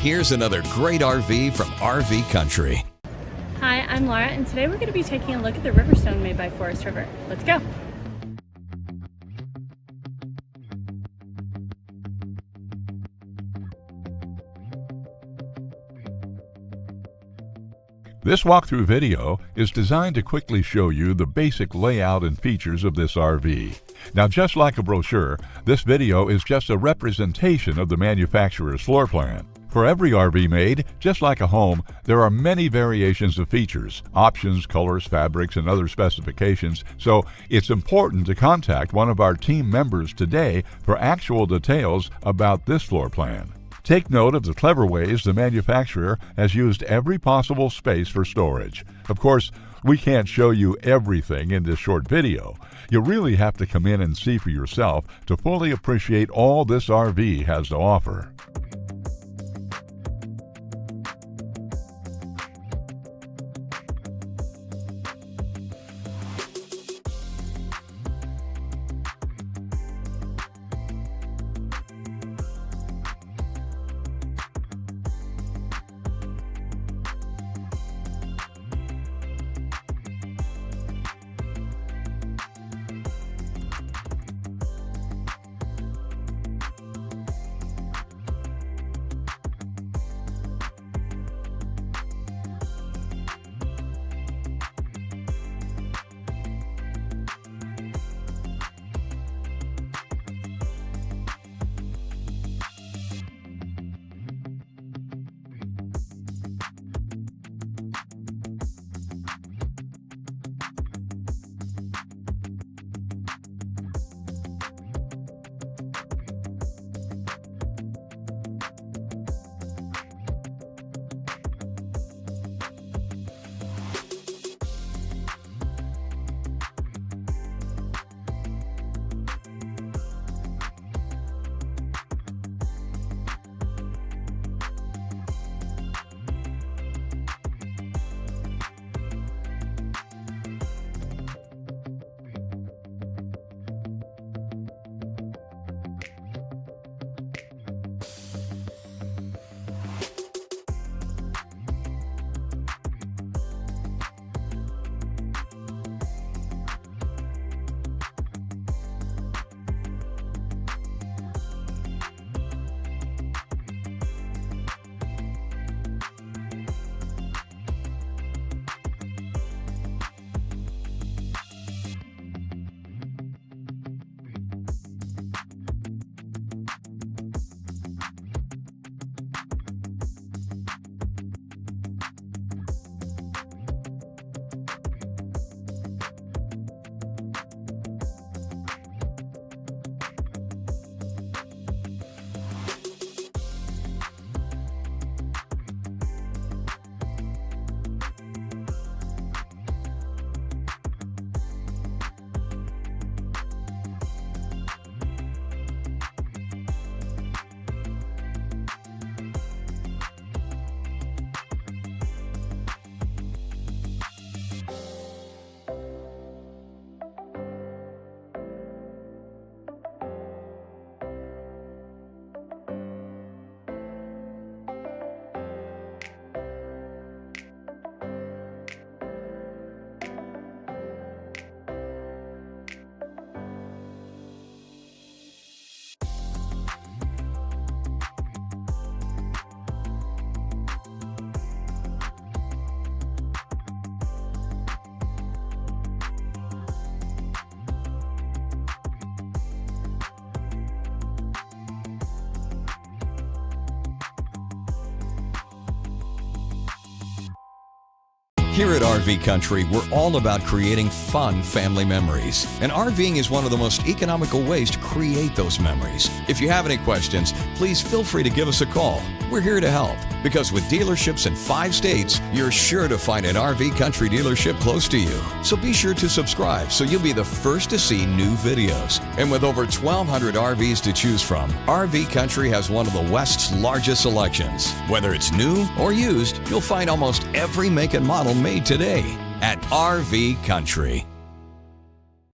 here's another great RV from RV Country. Hi, I'm Laura, and today we're going to be taking a look at the Riverstone made by Forest River. Let's go! This walkthrough video is designed to quickly show you the basic layout and features of this RV. Now, just like a brochure, this video is just a representation of the manufacturer's floor plan. For every RV made, just like a home, there are many variations of features, options, colors, fabrics, and other specifications, so it's important to contact one of our team members today for actual details about this floor plan. Take note of the clever ways the manufacturer has used every possible space for storage. Of course, we can't show you everything in this short video. You really have to come in and see for yourself to fully appreciate all this RV has to offer. Here at RV Country, we're all about creating fun family memories. And RVing is one of the most economical ways to create those memories. If you have any questions, please feel free to give us a call. We're here to help, because with dealerships in 5 states, you're sure to find an RV Country dealership close to you. So be sure to subscribe so you'll be the first to see new videos. And with over 1,200 RVs to choose from, RV Country has one of the West's largest selections. Whether it's new or used, you'll find almost every make and model made today at RV Country.